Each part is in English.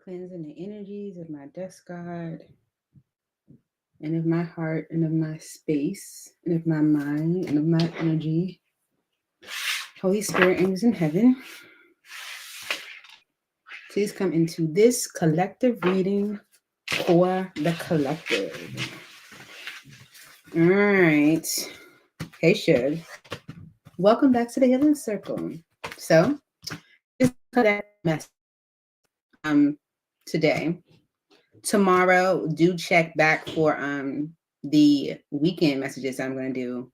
Cleansing the energies of my dust guard and of my heart and of my space and of my mind and of my energy. Holy Spirit, angels in heaven, please come into this collective reading for the collective. All right. Hey, Shug. Welcome back to the Healing Circle. So, this is collective message today. Tomorrow, do check back for the weekend messages I'm going to do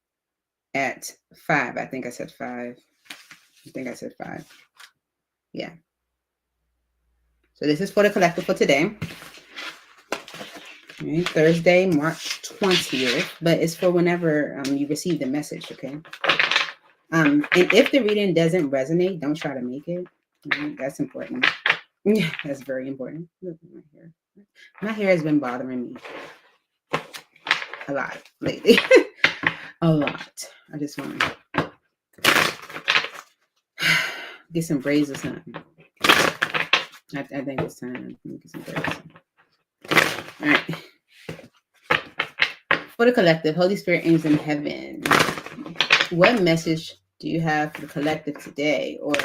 at 5. I think I said 5. Yeah. So this is for the collective for today. Right, Thursday, March 20th, but it's for whenever you receive the message, okay? And if the reading doesn't resonate, don't try to make it. Right? That's important. Yeah, that's very important. Look at my hair. My hair has been bothering me a lot lately. A lot. I just want to get some braids or something. I think it's time to get some braids. All right. For the collective, Holy Spirit, angels in heaven, what message do you have for the collective today, or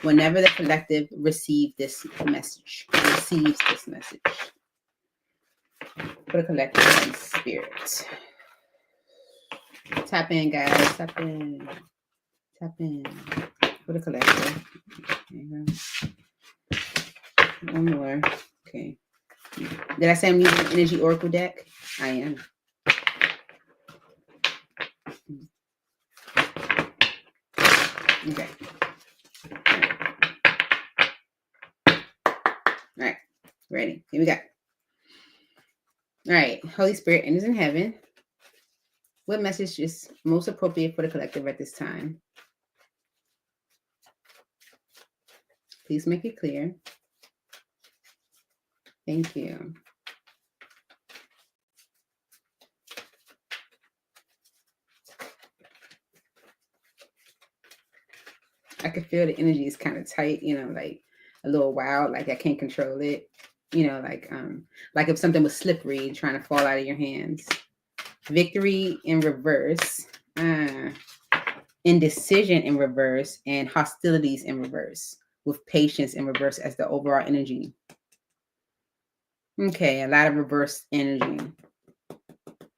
whenever the collective receives this message? For the collective and spirit. Tap in, guys. Tap in. For the collective. There you go. One more. Okay. Did I say I'm using the Energy Oracle deck? I am. Okay. All right. Ready. Here we go. All right. Holy Spirit, angels in heaven, what message is most appropriate for the collective at this time? Please make it clear. Thank you. I can feel the energy is kind of tight, like a little wild, like I can't control it. Like if something was slippery trying to fall out of your hands. Victory in reverse, indecision in reverse, and hostilities in reverse, with patience in reverse as the overall energy. Okay, a lot of reverse energy.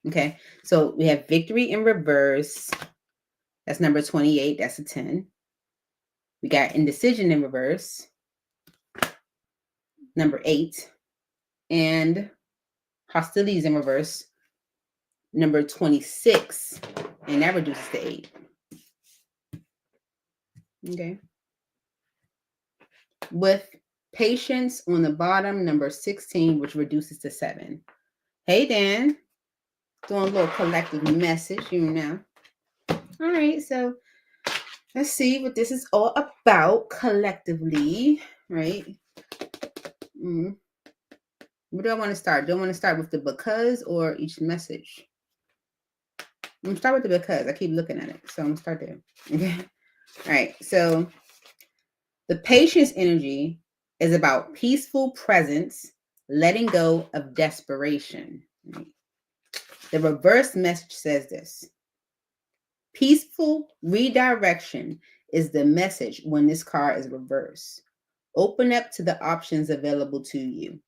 Okay, so we have victory in reverse. That's number 28. That's a 10. We got indecision in reverse, number 8. And hostilities in reverse, number 26. And that reduces to 8. Okay. With patience on the bottom, number 16, which reduces to 7. Hey, Dan. Doing a little collective message, All right, so let's see what this is all about collectively, right? Where do I want to start? Do I want to start with the because or each message? I'm going to start with the because. I keep looking at it, so I'm going to start there. Okay. All right, so the patience energy is about peaceful presence, letting go of desperation. Right? The reverse message says this. Peaceful redirection is the message when this card is reversed. Open up to the options available to you.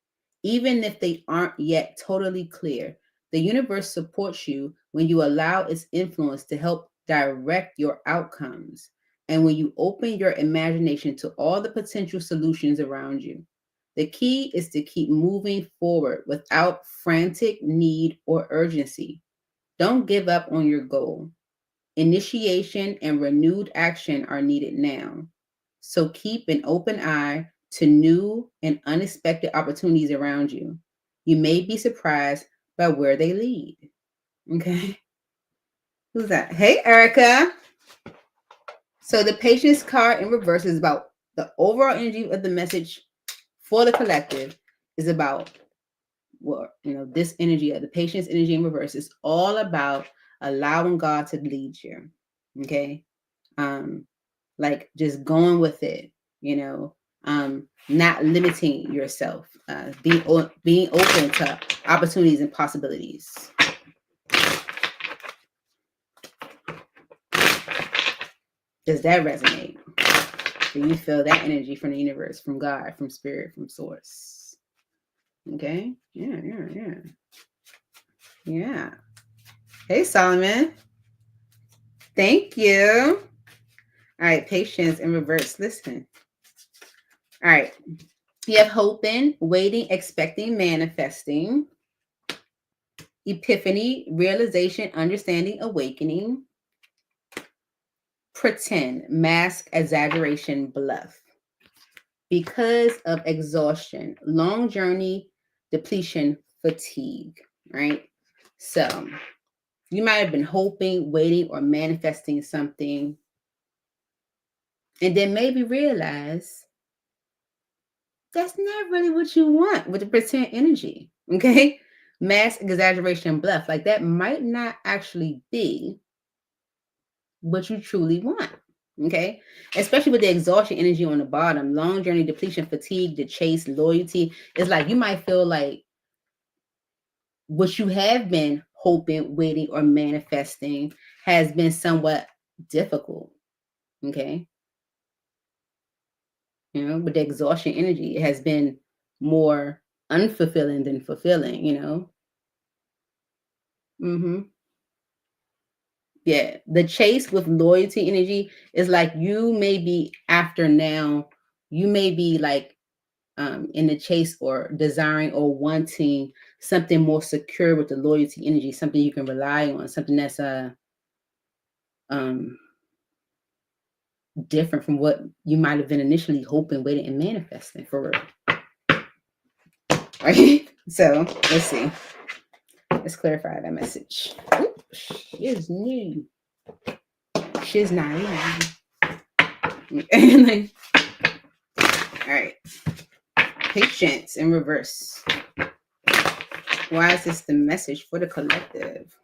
Even if they aren't yet totally clear, the universe supports you when you allow its influence to help direct your outcomes and when you open your imagination to all the potential solutions around you. The key is to keep moving forward without frantic need or urgency. Don't give up on your goal. Initiation and renewed action are needed now. So keep an open eye to new and unexpected opportunities around you. You may be surprised by where they lead. Okay. Who's that? Hey, Erica. So the patience card in reverse is about the overall energy of the message for the collective is about this energy of the patience energy in reverse is all about allowing God to lead you. Okay. Like just going with it, not limiting yourself, being open to opportunities and possibilities. Does that resonate? Do you feel that energy from the universe, from God, from spirit, from source? Okay. Yeah. Hey, Solomon. Thank you. All right. Patience in reverse. Listen. All right. You have hoping, waiting, expecting, manifesting. Epiphany, realization, understanding, awakening. Pretend, mask, exaggeration, bluff. Because of exhaustion, long journey, depletion, fatigue, right? So you might have been hoping, waiting, or manifesting something, and then maybe realize that's not really what you want with the pretend energy, okay? Mask, exaggeration, bluff, like that might not actually be what you truly want, okay? Especially with the exhaustion energy on the bottom, long journey, depletion, fatigue, the chase, loyalty. It's like you might feel like what you have been hoping, waiting, or manifesting has been somewhat difficult, okay? You know, with the exhaustion energy, it has been more unfulfilling than fulfilling, you know? Yeah, the chase with loyalty energy is like you may be after now, you may be like in the chase or desiring or wanting something more secure with the loyalty energy, something you can rely on, something that's um different from what you might have been initially hoping, waiting, and manifesting for real. Right? So let's see. Let's clarify that message. Oop, she's new. She's not in. All right. Patience in reverse. Why is this the message for the collective?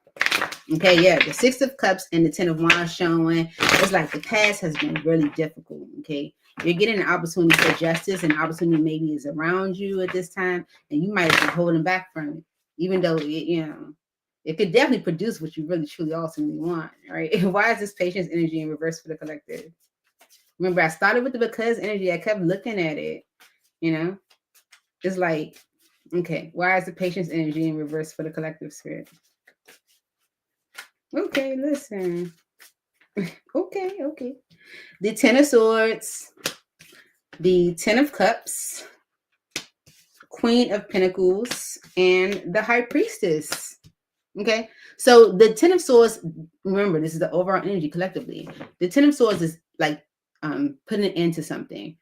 Okay, yeah, the Six of Cups and the Ten of Wands showing. It's like the past has been really difficult, okay? You're getting an opportunity for justice, and opportunity maybe is around you at this time, and you might have been holding back from it, even though, it could definitely produce what you really, truly, ultimately want, right? Why is this patience energy in reverse for the collective? Remember, I started with the because energy. I kept looking at it, It's like, okay, why is the patience energy in reverse for the collective spirit? Okay, listen. Okay. The Ten of Swords, the Ten of Cups, Queen of Pentacles, and the High Priestess. Okay, so the Ten of Swords, remember, this is the overall energy collectively. The Ten of Swords is like putting an end to something.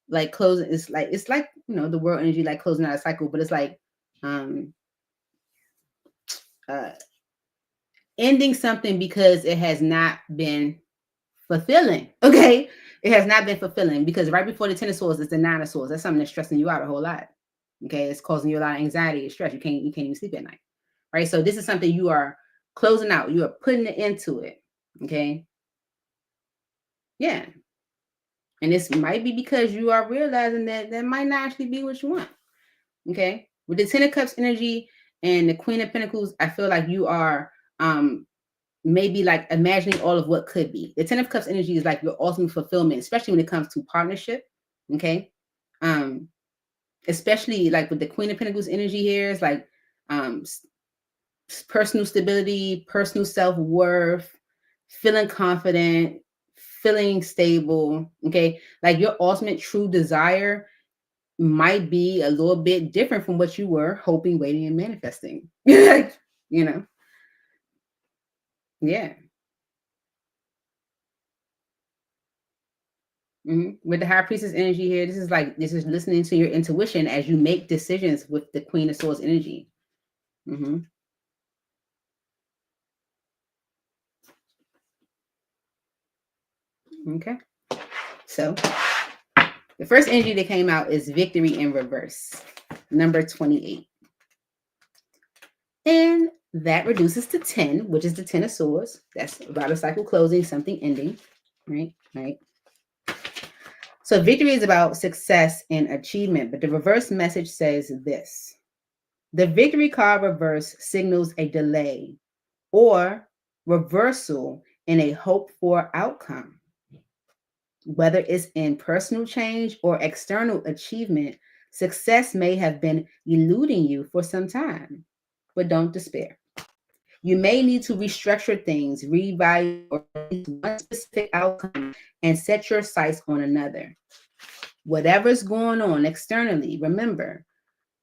Like closing, it's like the world energy, like closing out a cycle, but it's like ending something because it has not been fulfilling. Okay, it has not been fulfilling because right before the Ten of Swords is the Nine of Swords. That's something that's stressing you out a whole lot. Okay, it's causing you a lot of anxiety and stress. You can't even sleep at night. Right, so this is something you are closing out. You are putting it into it. Okay, yeah, and this might be because you are realizing that might not actually be what you want. Okay, with the Ten of Cups energy and the Queen of Pentacles, I feel like you are maybe like imagining all of what could be. The Ten of Cups energy is like your ultimate fulfillment, especially when it comes to partnership. Okay, especially like with the Queen of Pentacles energy here, is like personal stability, personal self-worth, feeling confident, feeling stable. Okay, like your ultimate true desire might be a little bit different from what you were hoping, waiting, and manifesting. Yeah. With the High Priestess energy here, this is listening to your intuition as you make decisions with the Queen of Swords energy. Okay, so the first energy that came out is victory in reverse, number 28. And that reduces to 10, which is the 10 of Swords. That's about a cycle closing, something ending. Right. So victory is about success and achievement, but the reverse message says this. The victory card reverse signals a delay or reversal in a hoped for outcome. Whether it's in personal change or external achievement, success may have been eluding you for some time, but don't despair. You may need to restructure things, reevaluate or one specific outcome, and set your sights on another. Whatever's going on externally, remember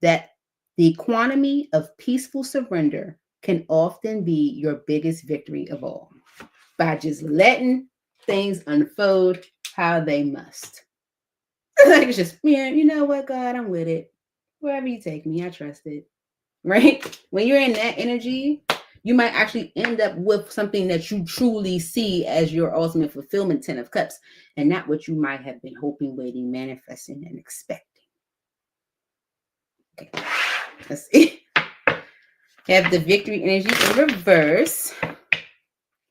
that the quantity of peaceful surrender can often be your biggest victory of all, by just letting things unfold how they must. Like it's just, yeah, you know what, God, I'm with it. Wherever you take me, I trust it. Right? When you're in that energy, you might actually end up with something that you truly see as your ultimate fulfillment, 10 of Cups, and not what you might have been hoping, waiting, manifesting, and expecting. Okay, let's see. Have the victory energy in reverse.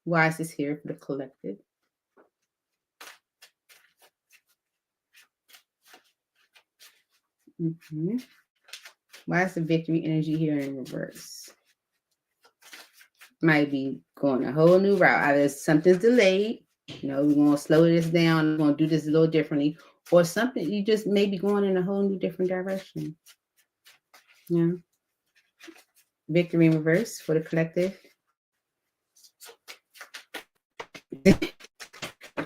Why is this here for the collective? Why is the victory energy here in reverse? Might be going a whole new route. Either something's delayed, we're going to slow this down, we're going to do this a little differently, or something, you just may be going in a whole new different direction. Yeah. Victory in reverse for the collective.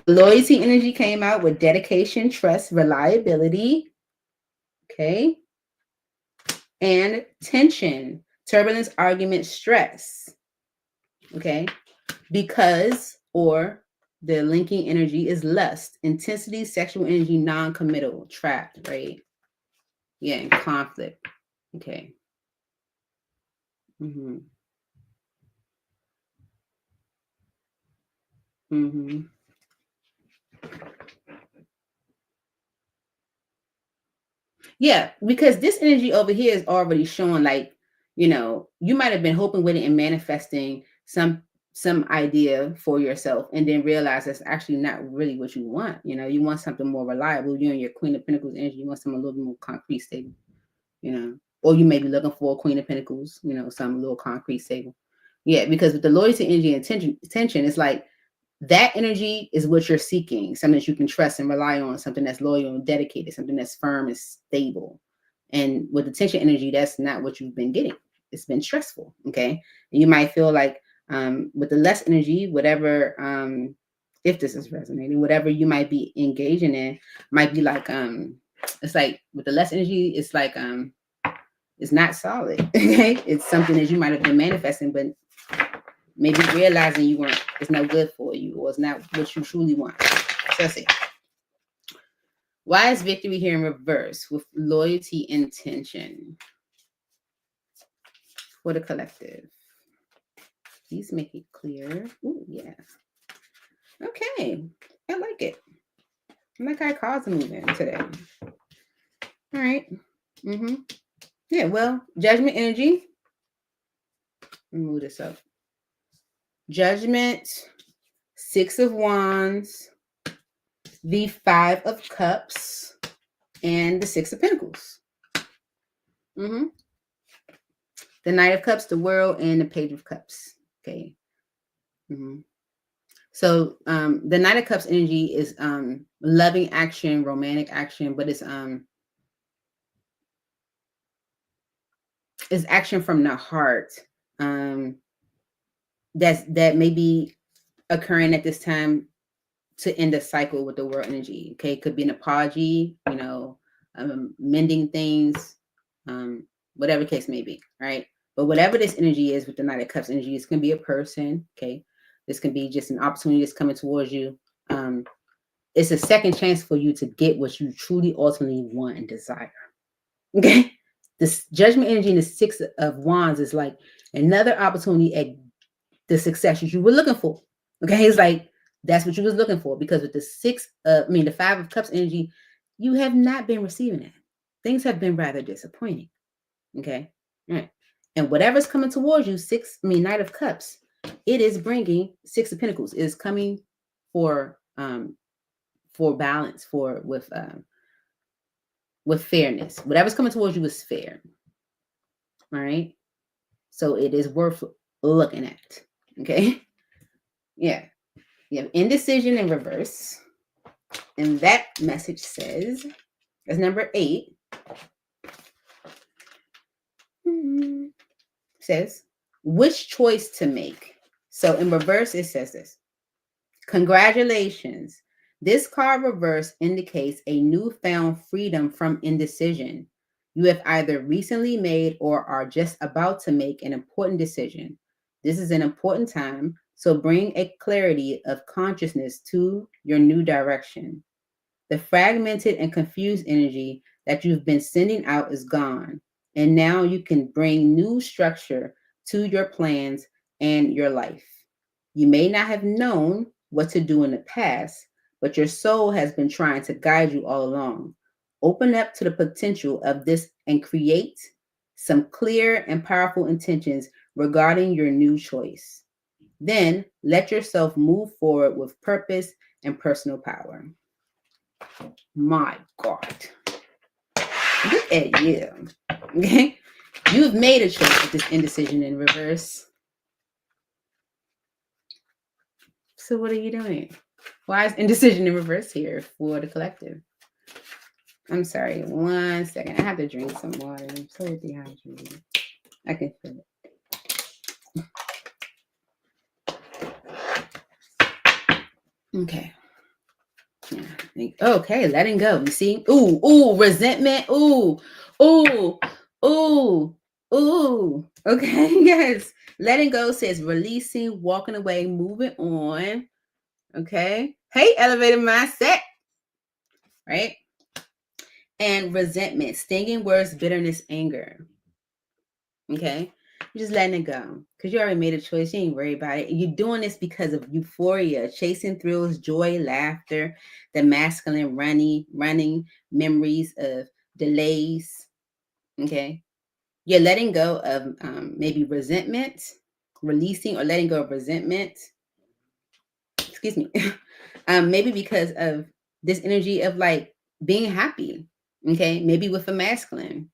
Loyalty energy came out with dedication, trust, reliability. Okay. And tension, turbulence, argument, stress. Okay. Because, or the linking energy is lust, intensity, sexual energy, non-committal, trapped, right? Yeah, and conflict. Okay. Mm-hmm. Mm-hmm. Yeah, because this energy over here is already showing, like, you might have been hoping with it and manifesting some idea for yourself, and then realize that's actually not really what you want. You want something more reliable. You're in your Queen of Pentacles energy. You want something a little bit more concrete, stable. Or you may be looking for a Queen of Pentacles. Some little concrete, stable. Yeah, because with the loyalty energy and tension, it's like that energy is what you're seeking, something that you can trust and rely on, something that's loyal and dedicated, something that's firm and stable. And with the tension energy, that's not what you've been getting. It's been stressful. Okay. And you might feel like with the less energy, whatever, if this is resonating, whatever you might be engaging in might be like, it's like with the less energy, it's like, it's not solid. Okay. It's something that you might have been manifesting, but maybe realizing it's not good for you, or it's not what you truly want. So let's see. Why is victory here in reverse with loyalty and tension for the collective? Please make it clear. Ooh, yeah. Okay. I like it. I like how cards are moving today. All right. Mm-hmm. Yeah, well, judgment energy. Let me move this up. Judgment, 6 of Wands, the 5 of Cups, and the 6 of Pentacles. Mm-hmm. The Knight of Cups, the World, and the Page of Cups. Okay. Mm-hmm. So the Knight of Cups energy is loving action, romantic action, but it's action from the heart. That may be occurring at this time to end a cycle with the World energy. Okay, it could be an apology, mending things, whatever case may be, right? But whatever this energy is with the Knight of Cups energy, it's going to be a person. Okay, this can be just an opportunity that's coming towards you. It's a second chance for you to get what you truly ultimately want and desire. Okay, this judgment energy in the 6 of Wands is like another opportunity at the success you were looking for. Okay, it's like that's what you was looking for, because with the 5 of Cups energy, you have not been receiving that. Things have been rather disappointing. Okay, all right, and whatever's coming towards you, Knight of Cups, it is bringing 6 of Pentacles. It is coming for for balance, with fairness. Whatever's coming towards you is fair. All right. So it is worth looking at. Okay. Yeah. You have indecision in reverse. And that message says, as number 8, says, which choice to make? So in reverse, it says this. Congratulations. This card reverse indicates a newfound freedom from indecision. You have either recently made or are just about to make an important decision. This is an important time, so bring a clarity of consciousness to your new direction. The fragmented and confused energy that you've been sending out is gone, and now you can bring new structure to your plans and your life. You may not have known what to do in the past, but your soul has been trying to guide you all along. Open up to the potential of this and create some clear and powerful intentions regarding your new choice. Then let yourself move forward with purpose and personal power. My God. Look at you. Okay? You've made a choice with this indecision in reverse. So what are you doing? Why is indecision in reverse here for the collective? I'm sorry. 1 second. I have to drink some water. I'm so dehydrated. I can feel it. Okay. Yeah. Okay, letting go. You see? Ooh, resentment. Ooh. Okay, yes. Letting go says releasing, walking away, moving on. Okay. Hey, elevated mindset. Right? And resentment, stinging words, bitterness, anger. Okay. You're just letting it go because you already made a choice. You ain't worried about it. You're doing this because of euphoria, chasing thrills, joy, laughter, the masculine running, memories of delays. Okay. You're letting go of maybe resentment, releasing or letting go of resentment. Excuse me. Maybe because of this energy of like being happy. Okay. Maybe with a masculine.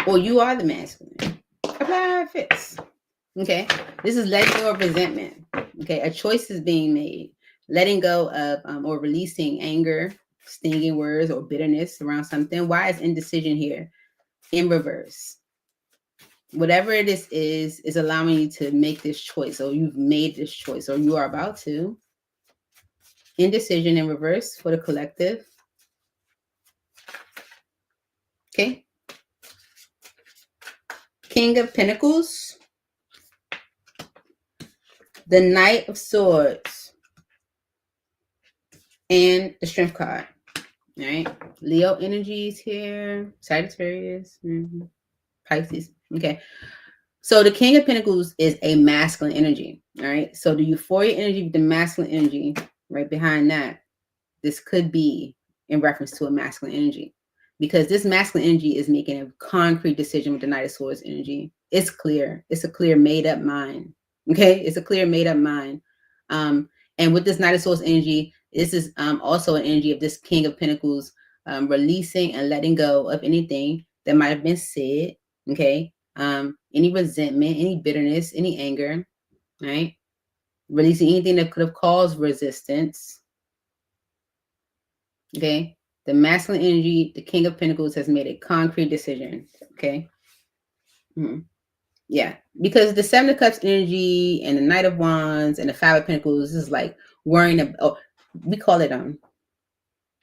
Or you are the masculine. Apply it fits. Okay. This is letting go of resentment. Okay. A choice is being made. Letting go of or releasing anger, stinging words, or bitterness around something. Why is indecision here? In reverse. Whatever it is allowing you to make this choice, or you've made this choice, or you are about to. Indecision in reverse for the collective. Okay. King of Pentacles. The Knight of Swords. And the Strength card. All right. Leo energies here. Sagittarius. Pisces. Okay. So the King of Pentacles is a masculine energy. All right. So the euphoria energy with the masculine energy right behind that, this could be in reference to a masculine energy. Because this masculine energy is making a concrete decision with the Knight of Swords energy. It's clear. It's a clear made up mind. Okay. It's a clear made up mind. And with this Knight of Swords energy, this is also an energy of this King of Pentacles releasing and letting go of anything that might have been said. Okay. Any resentment, any bitterness, any anger. Right. Releasing anything that could have caused resistance. Okay. The masculine energy, the King of Pentacles has made a concrete decision. Okay. Yeah. Because the Seven of Cups energy and the Knight of Wands and the Five of Pentacles is like worrying about, we call it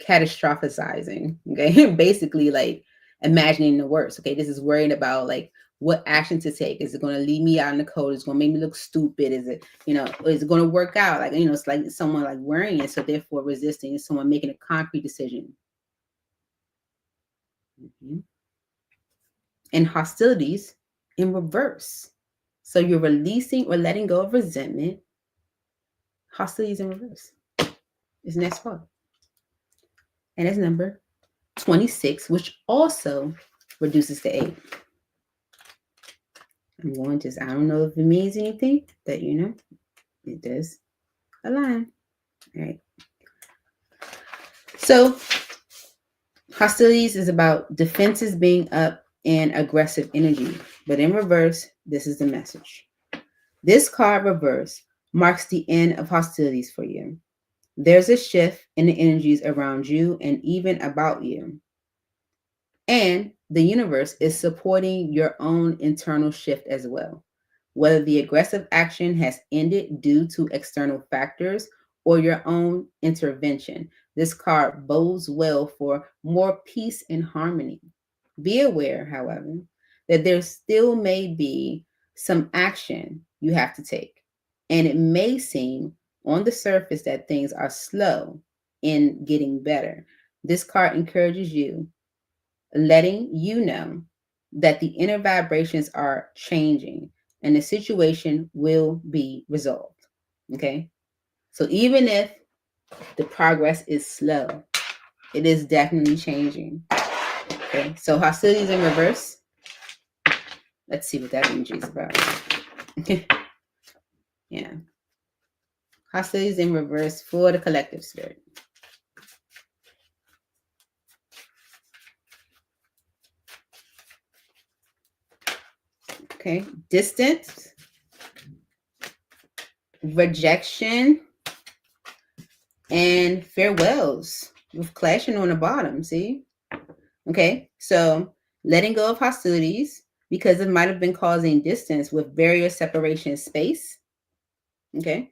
catastrophizing. Okay. Basically like imagining the worst. Okay. This is worrying about like what action to take. Is it going to leave me out in the cold? Is it going to make me look stupid? Is it, is it going to work out? Like, it's like someone like worrying it. So therefore resisting is someone making a concrete decision. And hostilities in reverse. So you're releasing or letting go of resentment. Hostilities in reverse is next part. And it's number 26, which also reduces to 8. I'm going to, I don't know if it means anything, that it does align. All right. So hostilities is about defenses being up and aggressive energy. But in reverse, this is the message. This card reverse marks the end of hostilities for you. There's a shift in the energies around you and even about you. And the universe is supporting your own internal shift as well. Whether the aggressive action has ended due to external factors or your own intervention, this card bodes well for more peace and harmony. Be aware, however, that there still may be some action you have to take. And it may seem on the surface that things are slow in getting better. This card encourages you, letting you know that the inner vibrations are changing and the situation will be resolved. Okay. So even if the progress is slow, it is definitely changing. Okay. So hostilities in reverse. Let's see what that energy is about. Yeah. Hostilities in reverse for the collective spirit. Okay. Distance, rejection, and farewells with clashing on the bottom. See? Okay. So letting go of hostilities because it might have been causing distance with various separation space. Okay.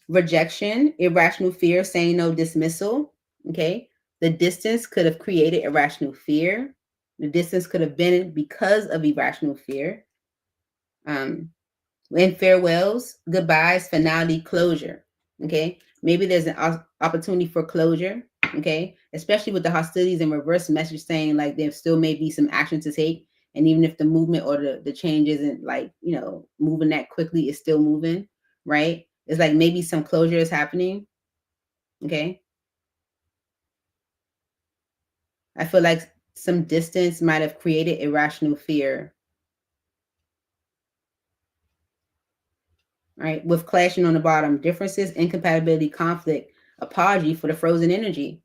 Rejection, irrational fear, saying no, dismissal. Okay. The distance could have created irrational fear. The distance could have been because of irrational fear. And farewells, goodbyes, finality, closure. Okay. Maybe there's an opportunity for closure. Okay. Especially with the hostilities and reverse message saying like there still may be some action to take. And even if the movement or the change isn't like, moving that quickly, it's still moving. Right. It's like maybe some closure is happening. Okay. I feel like some distance might have created irrational fear. Right. With clashing on the bottom, differences, incompatibility, conflict, apology for the frozen energy.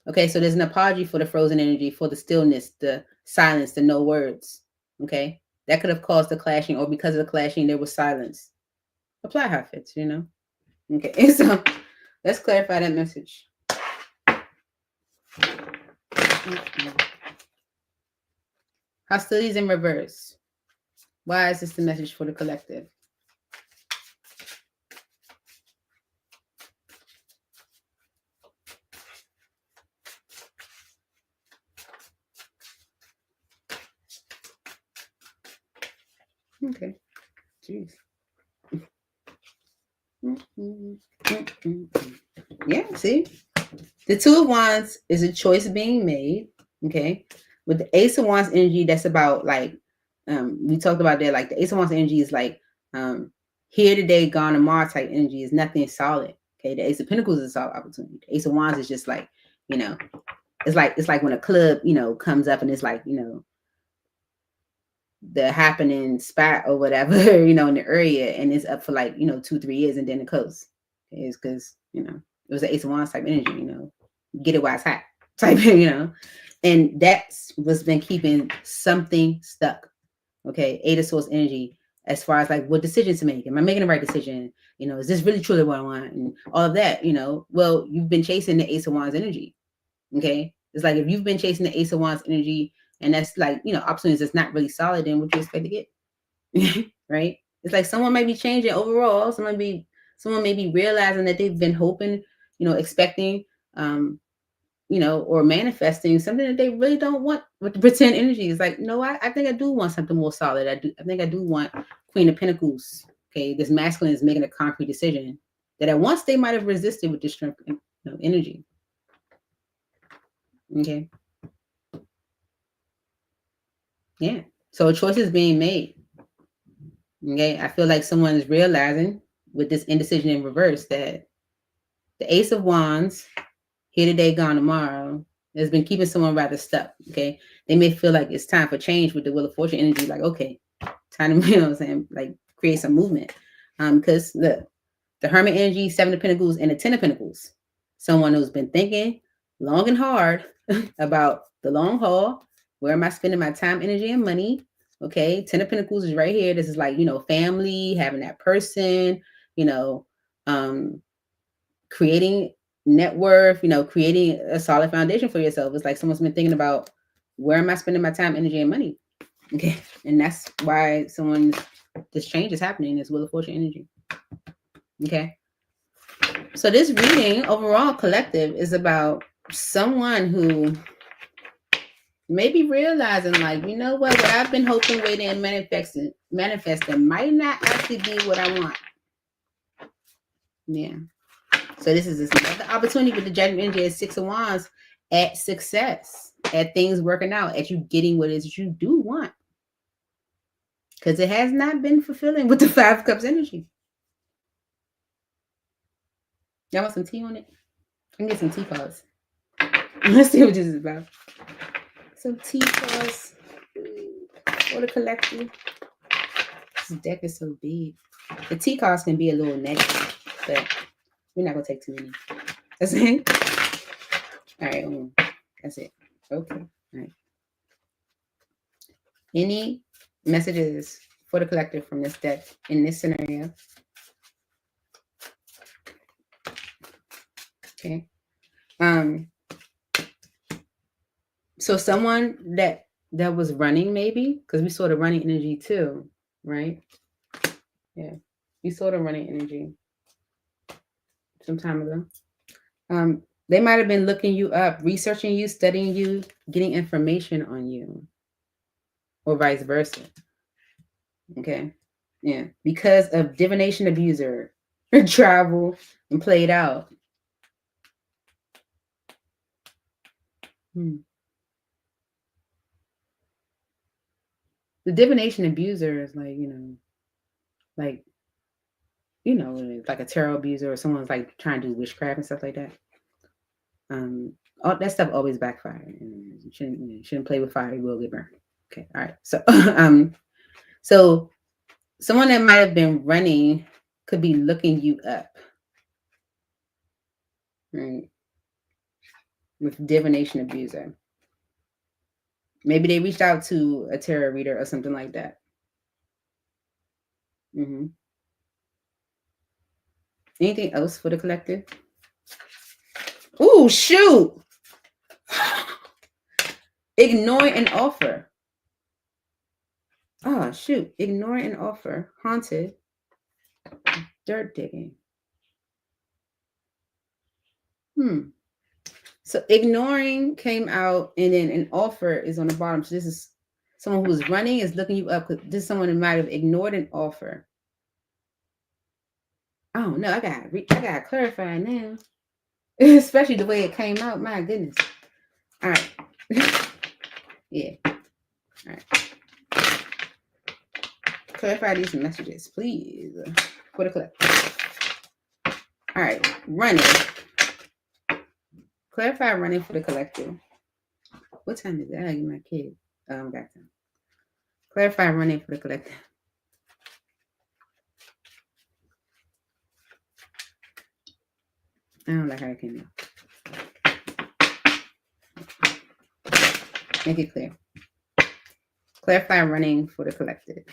Okay. So there's an apology for the frozen energy, for the stillness, the silence, the no words. Okay. That could have caused the clashing, or because of the clashing, there was silence. Apply how it fits, Okay. So let's clarify that message. Hostilities in reverse. Why is this the message for the collective? Okay. Jeez. Yeah, see? The Two of Wands is a choice being made. Okay. With the Ace of Wands energy, that's about like, we talked about that, like the Ace of Wands energy is like here today, gone tomorrow type energy, is nothing solid. Okay. The Ace of Pentacles is a solid opportunity. The Ace of Wands is just like, it's like when a club, comes up and it's like, the happening spot or whatever, in the area, and it's up for like, 2-3 years and then it closes. It's because, it was an Ace of Wands type energy, get it while it's hot type, and that's what's been keeping something stuck. Okay. Eight of Swords energy, as far as like what decisions to make. Am I making the right decision? Is this really truly what I want? And all of that, well, you've been chasing the Ace of Wands energy. Okay. It's like if you've been chasing the Ace of Wands energy and that's like, opportunities that's not really solid, then what you expect to get? Right? It's like someone may be changing overall. Someone may be realizing that they've been hoping, expecting, or manifesting something that they really don't want with the pretend energy. It's like, no, I think I do want something more solid. I think I do want Queen of Pentacles. Okay. This masculine is making a concrete decision that at once they might have resisted with this strength, energy. Okay. Yeah. So a choice is being made. Okay. I feel like someone is realizing with this indecision in reverse that the Ace of Wands, here today, gone tomorrow, has been keeping someone rather stuck. Okay. They may feel like it's time for change with the Wheel of Fortune energy. Like, okay, time to, like create some movement. Because the The Hermit energy, 7 of Pentacles, and the 10 of Pentacles. Someone who's been thinking long and hard about the long haul. Where am I spending my time, energy, and money? Okay, 10 of Pentacles is right here. This is like, family, having that person, creating net worth, creating a solid foundation for yourself. It's like someone's been thinking about, where am I spending my time, energy, and money? Okay, and that's why this change is happening, is Wheel of Fortune energy. Okay, so this reading overall collective is about someone who may be realizing, like, you know what I've been hoping, waiting, and manifesting might not actually be what I want. Yeah. So this is another opportunity with the Judgment energy at 6 of Wands, at success, at things working out, at you getting what it is you do want. Because it has not been fulfilling with the 5 of Cups energy. Y'all want some tea on it? I can get some tea cards. Let's see what this is about. Some tea cards for the collective. This deck is so big. The tea cards can be a little negative, but we're not going to take too many. That's it. All right. That's it. Okay. All right. Any messages for the collective from this deck in this scenario? Okay. So someone that was running, maybe, because we saw the running energy too, right? Yeah, we saw the running energy some time ago. They might have been looking you up, researching you, studying you, getting information on you, or vice versa. Okay, yeah, because of divination abuser, travel, and played out. The divination abuser is like, like a tarot abuser, or someone's like trying to do witchcraft and stuff like that. All that stuff always backfires. You shouldn't play with fire; you will get burned. Okay, all right. So, so someone that might have been running could be looking you up, right? With divination abuser. Maybe they reached out to a tarot reader or something like that. Anything else for the collective? Oh, shoot. Ignore an offer. Oh, shoot. Ignore an offer. Haunted. Dirt digging. So ignoring came out, and then an offer is on the bottom. So this is someone who's running, is looking you up. This is someone who might have ignored an offer. Oh no, I gotta clarify now. Especially the way it came out. My goodness. All right. Yeah. All right. Clarify these messages, please. For the collective. All right. Running. Clarify running for the collective. What time is it? I gotta get my kid. Got time. Clarify running for the collective. I don't like how it came out. Make it clear. Clarify running for the collective.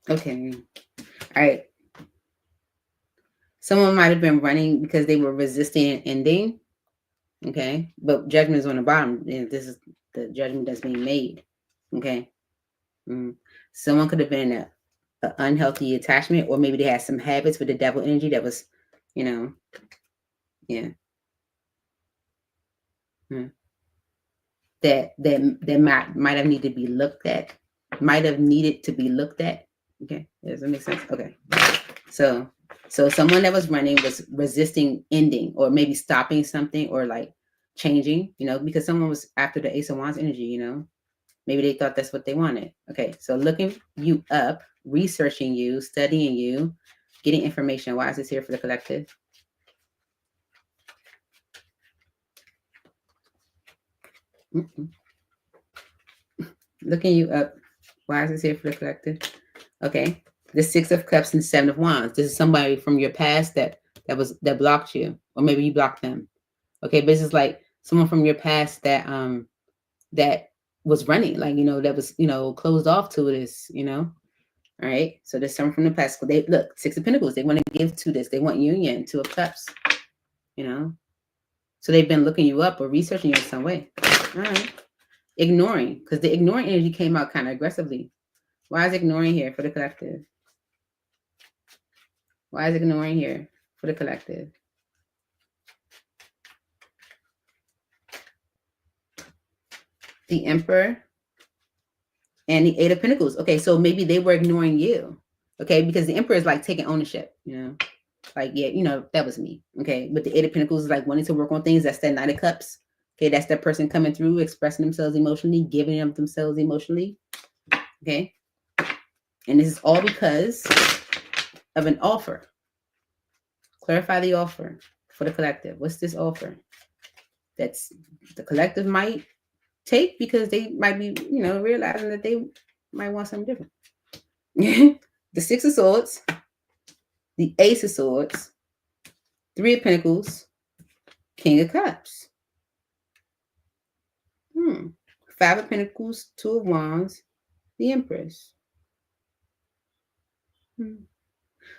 Okay. All right. Someone might have been running because they were resisting an ending. Okay. But judgment is on the bottom. And this is the judgment that's being made. Okay. Someone could have been an unhealthy attachment, or maybe they had some habits with the devil energy that was, yeah. That might have needed to be looked at. Okay. Does that make sense? Okay. So someone that was running was resisting ending, or maybe stopping something, or like changing, because someone was after the Ace of Wands energy, maybe they thought that's what they wanted. Okay. So looking you up, researching you, studying you, Getting information. Why is this here for the collective? Looking you up. Why is this here for the collective? Okay. The 6 of Cups and 7 of Wands. This is somebody from your past that blocked you, or maybe you blocked them. Okay, but this is like someone from your past that that was running, like, that was, closed off to this, all right. So there's someone from the past. They look, 6 of Pentacles. They want to give to this. They want union. 2 of Cups. So they've been looking you up or researching you in some way. All right. Ignoring, because the ignoring energy came out kind of aggressively. Why is ignoring here for the collective? Why is ignoring here for the collective? The Emperor and the 8 of Pentacles. Okay, so maybe they were ignoring you. Okay, because the Emperor is like taking ownership, like, yeah, that was me. Okay, but the 8 of Pentacles is like wanting to work on things. That's that 9 of Cups. Okay, that's that person coming through, expressing themselves emotionally, giving them themselves emotionally. Okay, and this is all because of an offer. Clarify the offer for the collective. What's this offer that's the collective might take because they might be, realizing that they might want something different. The 6 of Swords, the Ace of Swords, 3 of Pentacles, King of Cups. 5 of Pentacles, 2 of Wands, the Empress.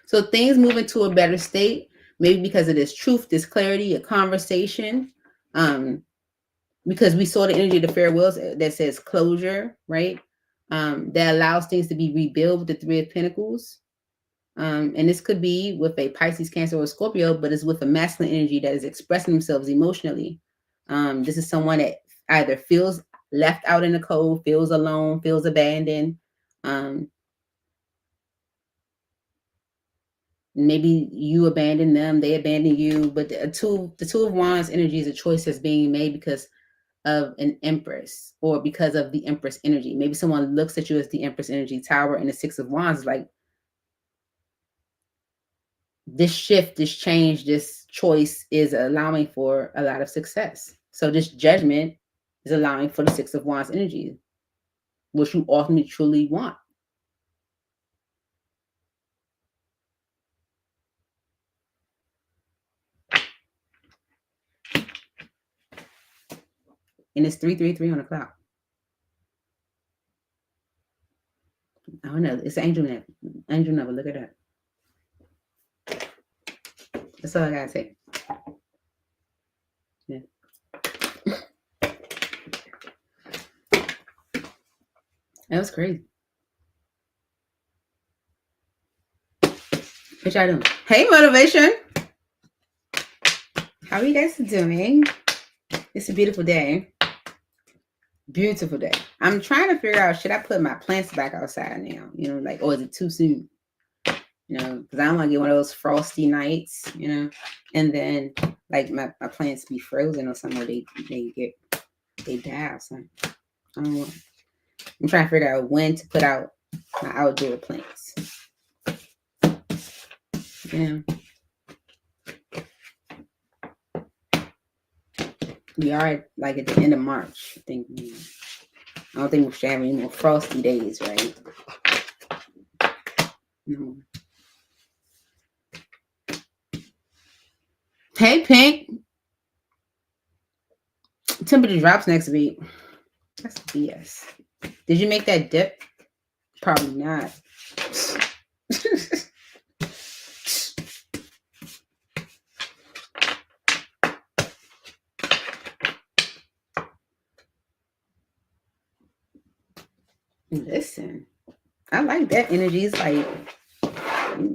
So things move into a better state, maybe because of this truth, this clarity, a conversation. Because we saw the energy of the farewells that says closure, right? That allows things to be rebuilt with the 3 of Pentacles. And this could be with a Pisces, Cancer, or Scorpio, but it's with a masculine energy that is expressing themselves emotionally. This is someone that either feels left out in the cold, feels alone, feels abandoned. Maybe you abandon them, they abandon you. But the two of Wands energy is a choice that's being made because of an Empress or because of the Empress energy. Maybe someone looks at you as the Empress energy. Tower and the 6 of Wands is like, this shift, this change, this choice is allowing for a lot of success. So this judgment is allowing for the 6 of Wands energy, which you ultimately truly want. And it's 333 on the clock. I don't know. It's an angel number. Angel number. Look at that. That's all I gotta say. Yeah. That was crazy. What y'all doing? Hey, motivation. How are you guys doing? It's a beautiful day. Beautiful day. I'm trying to figure out, should I put my plants back outside now? Like, or is it too soon? Because I don't want to get one of those frosty nights, and then like my plants be frozen or something, or they die or something. I don't know. I'm trying to figure out when to put out my outdoor plants. We are like at the end of March. I don't think we should have any more frosty days, right? No. Hey, Pink. Temperature drops next week. That's BS. Did you make that dip? Probably not. Listen, I like that energy. It's like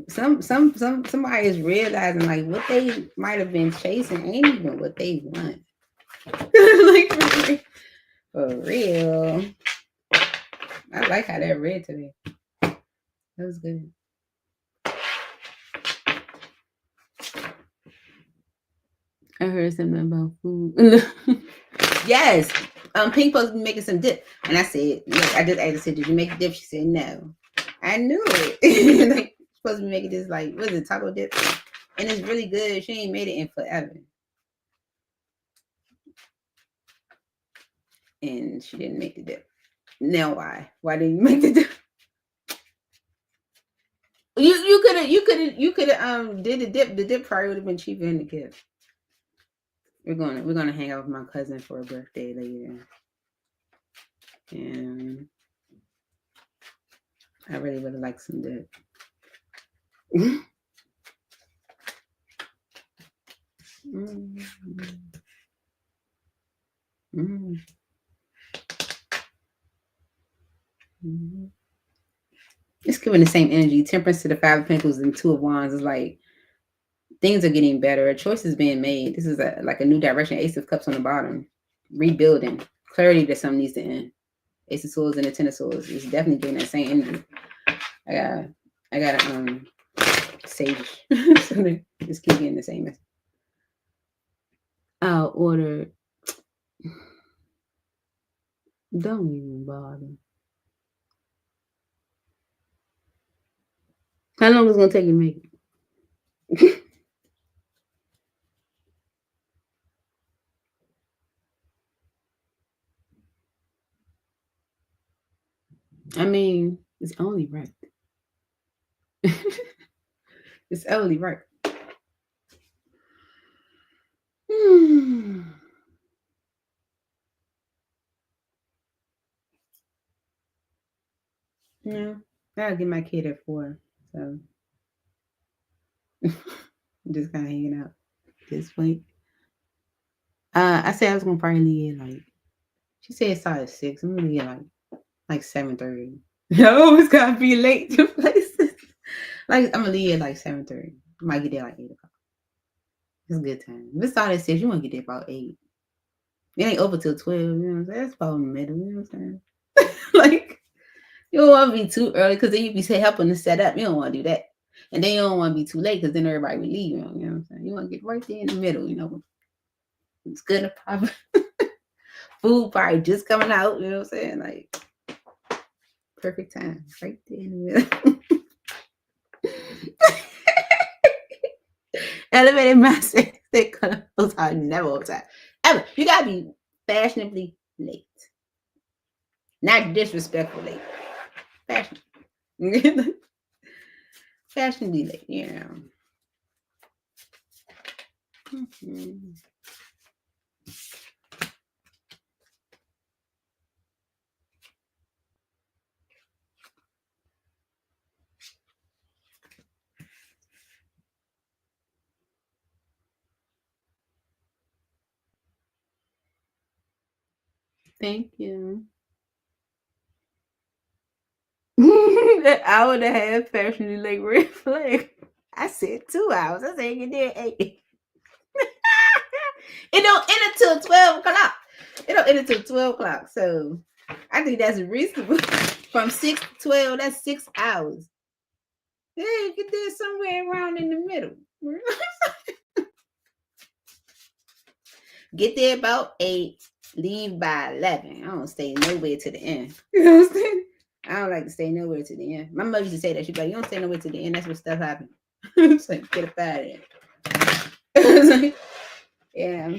somebody is realizing like what they might have been chasing ain't even what they want. Like for real. I like how that read today. That was good. I heard something about food. Yes. Pink supposed to be making some dip. And I said, look, I just asked her, did you make a dip? She said, no. I knew it. Like, supposed to be making this like, what is it, taco dip? And it's really good. She ain't made it in forever. And she didn't make the dip. Now why? Why didn't you make the dip? You could have did the dip. The dip probably would have been cheaper in the gift. We're gonna hang out with my cousin for a birthday later. And I really would have liked some dip. It's giving the same energy. Temperance to the Five of Pentacles and Two of Wands is like things are getting better. A choice is being made. This is like a new direction. Ace of Cups on the bottom. Rebuilding. Clarity that something needs to end. Ace of Swords and the Ten of Swords is definitely getting that same energy. I got Sage. So just keep getting the same message. I'll order. Don't even bother. How long is it gonna take you to make it? I mean, it's only right. It's only right. Yeah, I'll get my kid at 4. So I'm just kind of hanging out at this point. I said I was gonna probably leave at like, she said it started at 6. I'm gonna leave at like 7:30. No, it's gotta be late to places. Like I'm gonna leave at like 7:30. I might get there like 8 o'clock. It's a good time. If it started at 6, you want to get there about 8. It ain't over till 12. You know what I'm saying? That's about in the middle. You know what I'm saying? Like you don't want to be too early because then you be helping to set up. You don't want to do that. And then you don't want to be too late because then everybody will leave. You know what I'm saying? You want to get right there in the middle. You know, it's good to probably food probably just coming out. You know what I'm saying? Like perfect time, right there in the middle. Elevated master. Those are never on time. Ever. You gotta be fashionably late, not disrespectful late. Fashion. Fashionably late. Yeah. Mm-hmm. Thank you. That hour and a half fashionably late red flag. I said 2 hours. I said you did 8. It don't end until 12 o'clock. It don't end until 12 o'clock. So I think that's reasonable. From 6 to 12, that's 6 hours. Yeah, you can do it somewhere around in the middle. Get there about 8, leave by 11. I don't stay nowhere to the end. You know what I'm saying? I don't like to stay nowhere to the end. My mother used to say that. She'd be like, you don't stay nowhere to the end. That's what stuff happens. It's like, get up out of there. Yeah.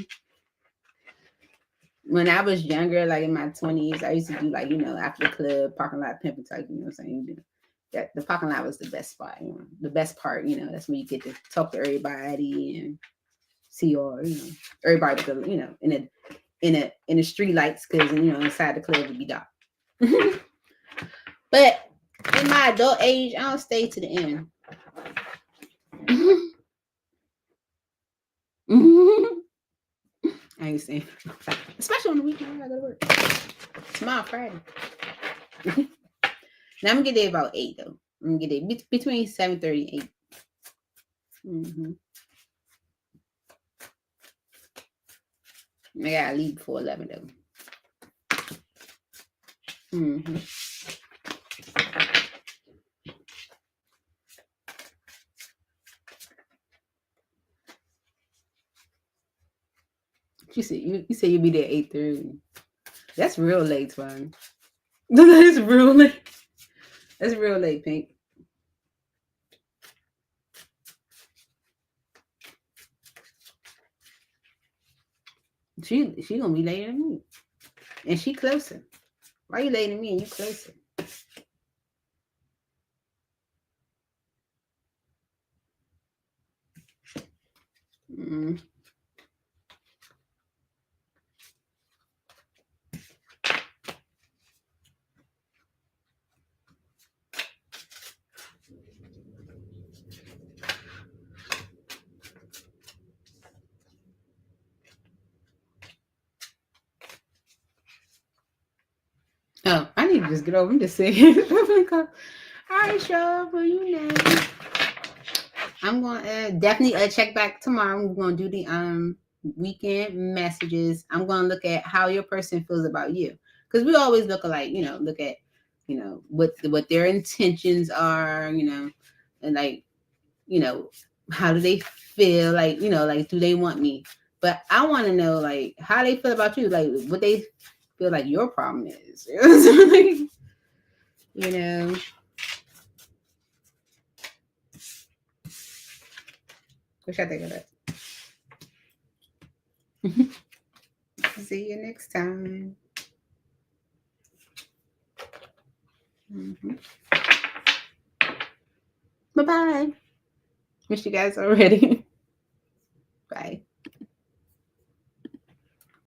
When I was younger, like in my 20s, I used to do like, after the club, parking lot pimping type, you know what I'm saying? That the parking lot was the best spot, the best part, that's when you get to talk to everybody and see all, everybody with the, in the street lights, because inside the club would be dark. But in my adult age, I don't stay to the end. I ain't saying, especially on the weekend. I gotta go to work. Tomorrow, Friday. Now I'm gonna get there about 8 though. I'm gonna get there between 7:30 and 8. Mm-hmm. I gotta leave before 11 though. Mm-hmm. You say you'll be there 8:30. That's real late, Twine. That's real late. That's real late, Pink. She gonna be later than me. And she closer. Why you later than me and you closer? Mm. Oh, I need to just get over. I'm just saying. All right, y'all. Well, you know, I'm gonna definitely check back tomorrow. We're gonna do the weekend messages. I'm gonna look at how your person feels about you, because we always look alike. You know, look at what their intentions are. You know, and like how do they feel? Like like do they want me? But I want to know like how they feel about you. Like what they feel like your problem is. You know. What should I think of that? See you next time. Bye-bye. Miss you guys already.